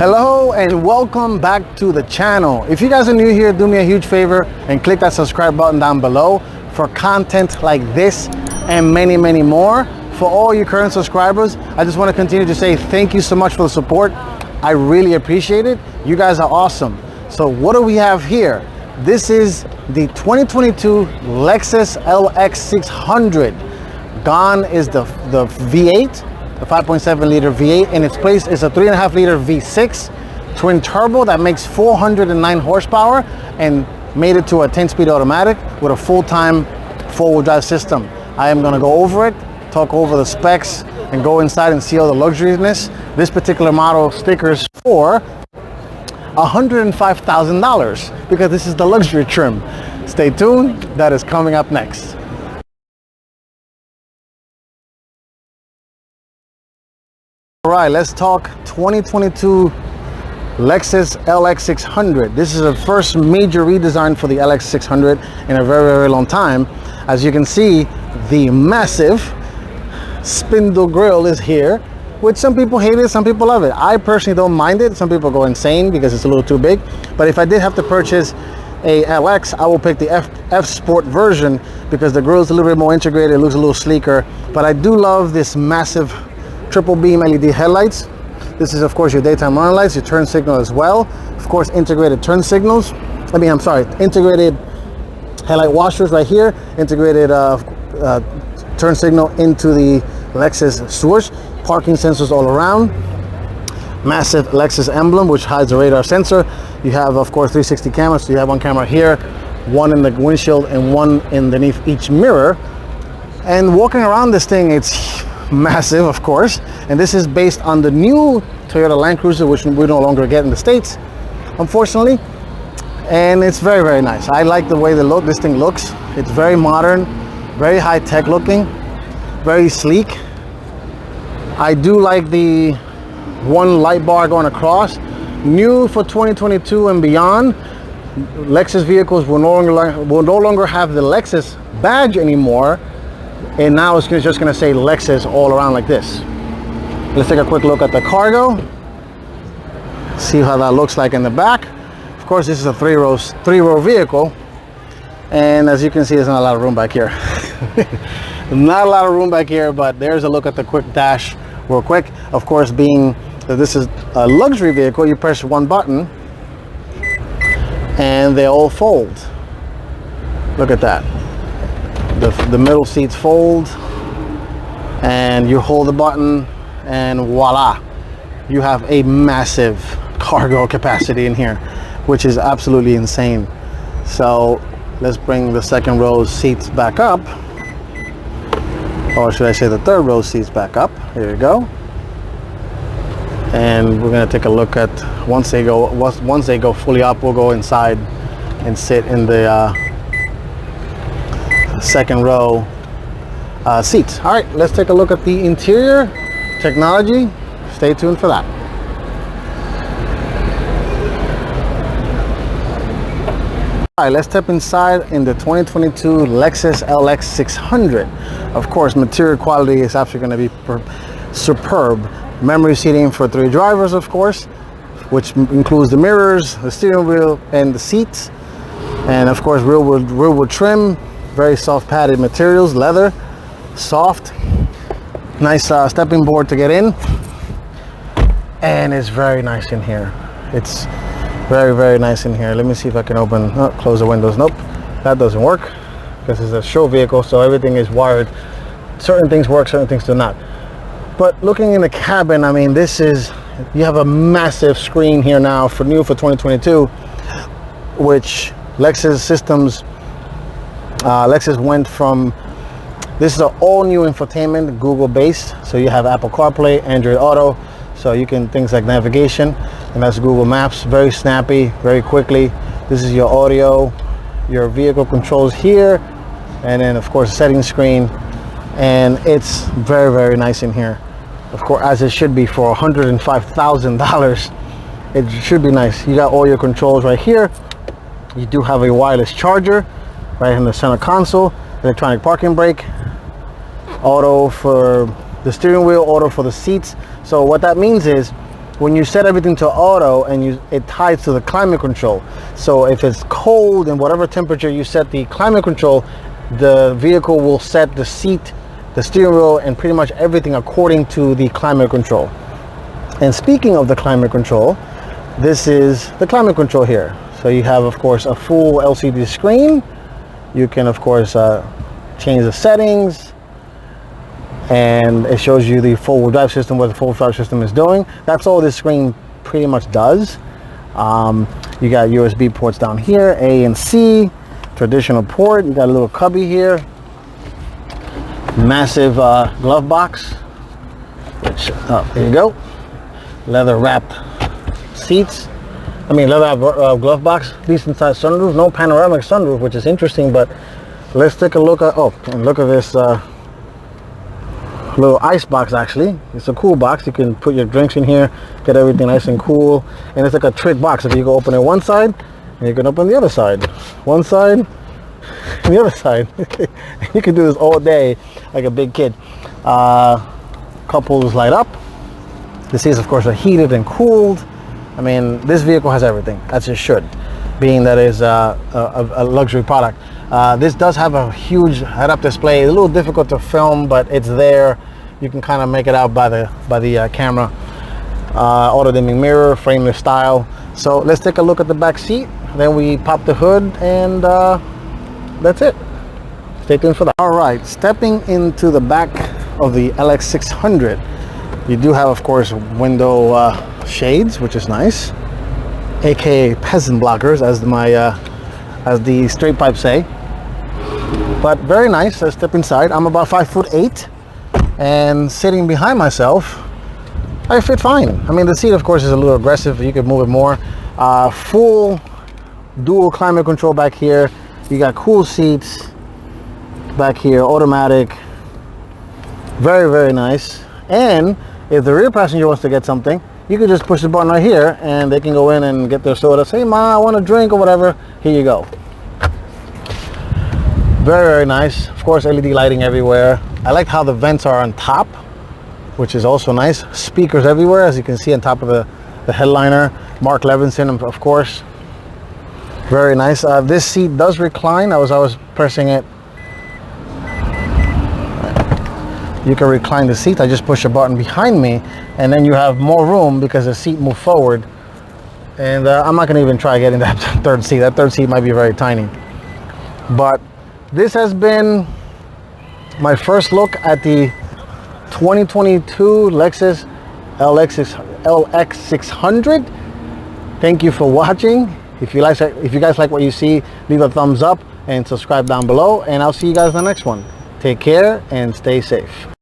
Hello and welcome back to the channel. If you guys are new here, do me a huge favor and click that subscribe button down below for content like this and many more. For all you current subscribers, I just want to continue to say thank you so much for the support. I really appreciate it. You guys are awesome. So what do we have here? This is the 2022 Lexus LX600. Gone is the V8. The 5.7 liter V8. In its place is a 3.5 liter V6 twin turbo that makes 409 horsepower and made it to a 10-speed automatic with a full-time four-wheel drive system. I am going to go over it, talk over the specs, and go inside and see all the luxuriousness. This particular model stickers for $105,000 because this is the luxury trim. Stay tuned, that is coming up next. All right, let's talk 2022 Lexus LX600. This is the first major redesign for the LX600 in a very long time. As you can see, the massive spindle grille is here, which some people hate it, some people love it. I personally don't mind it. Some people go insane because it's a little too big. But if I did have to purchase a LX, I will pick the F Sport version because the grille is a little bit more integrated, it looks a little sleeker. But I do love this massive triple beam LED headlights. This is of course your daytime running lights, your turn signal as well. Of course, integrated turn signals. Integrated headlight washers right here. Integrated turn signal into the Lexus switch. Parking sensors all around. Massive Lexus emblem which hides the radar sensor. You have of course 360 cameras. So you have one camera here, one in the windshield, and one underneath each mirror. And walking around this thing, it's massive, of course, and this is based on the new Toyota Land Cruiser, which we no longer get in the States, unfortunately. And it's very nice. I like the way this thing looks. It's very modern, very high-tech looking, very sleek. I do like the one light bar going across. New for 2022 and beyond, Lexus vehicles will no longer have the Lexus badge anymore. And now it's just going to say Lexus all around like this. Let's take a quick look at the cargo. See how that looks like in the back. Of course, this is a three-row vehicle. And as you can see, there's not a lot of room back here. Not a lot of room back here, but there's a look at the quick dash real quick. Of course, being that this is a luxury vehicle, you press one button and they all fold. Look at that. The middle seats fold and you hold the button and voila, you have a massive cargo capacity in here, which is absolutely insane. So let's bring the second row seats back up, or should I say the third row seats back up. Here you go. And we're going to take a look at once they go fully up, we'll go inside and sit in the second row seats. All right, let's take a look at the interior technology. Stay tuned for that. All right, let's step inside in the 2022 Lexus LX600. Of course, material quality is absolutely going to be superb. Memory seating for 3 drivers, of course, which includes the mirrors, the steering wheel, and the seats. And of course, rearward trim. Very soft padded materials, leather, soft, nice stepping board to get in, and it's very nice in here. It's very nice in here. Let me see if I can close the windows. Nope, that doesn't work because it's a show vehicle, so everything is wired. Certain things work, certain things do not. But looking in the cabin, I mean, you have a massive screen here now for 2022, which Lexus systems. Lexus went from, this is an all new infotainment, Google based, so you have Apple CarPlay, Android Auto, so you can things like navigation, and that's Google Maps. Very snappy, very quickly. This is your audio, your vehicle controls here, and then of course settings screen, and it's very nice in here, of course, as it should be for $105,000. It should be nice. You got all your controls right here. You do have a wireless charger right in the center console, electronic parking brake, auto for the steering wheel, auto for the seats. So what that means is when you set everything to auto and it ties to the climate control. So if it's cold and whatever temperature you set the climate control, the vehicle will set the seat, the steering wheel, and pretty much everything according to the climate control. And speaking of the climate control, this is the climate control here. So you have, of course, a full LCD screen. You can, of course, change the settings, and it shows you the four-wheel drive system, what the four-wheel drive system is doing. That's all this screen pretty much does. You got USB ports down here, A and C, traditional port. You got a little cubby here, massive glove box, which, there you go, leather wrapped seats. Leather wrapped glove box, decent sized sunroof, no panoramic sunroof, which is interesting, but let's take a look at, and look at this little ice box. Actually, it's a cool box. You can put your drinks in here, get everything nice and cool, and it's like a trick box. If you go open it one side, and you can open the other side, one side and the other side. You can do this all day like a big kid. Couples light up. The seats, of course, are heated and cooled. This vehicle has everything, as it should, being that it's a luxury product. This does have a huge head-up display. It's a little difficult to film, but it's there. You can kind of make it out by the camera. Auto-dimming mirror, frameless style. So let's take a look at the back seat. Then we pop the hood, and that's it. Stay tuned for that. All right, stepping into the back of the LX600. You do have, of course, window shades, which is nice, aka peasant blockers, as the straight pipes say. But very nice. Let's step inside. I'm about 5'8", and sitting behind myself, I fit fine. The seat, of course, is a little aggressive. You could move it more. Full dual climate control back here. You got cool seats back here, automatic. Very, very nice. And if the rear passenger wants to get something, you can just push the button right here, and they can go in and get their soda. Say, "Ma, I want a drink," or whatever. Here you go. Very, very nice. Of course, LED lighting everywhere. I like how the vents are on top, which is also nice. Speakers everywhere, as you can see on top of the headliner. Mark Levinson, of course. Very nice. This seat does recline. I was pressing it. You can recline the seat. I just push a button behind me, and then you have more room because the seat moved forward. And I'm not going to even try getting that third seat. That third seat might be very tiny. But this has been my first look at the 2022 Lexus LX600. Thank you for watching. If you guys like what you see, leave a thumbs up and subscribe down below, and I'll see you guys in the next one. Take care and stay safe.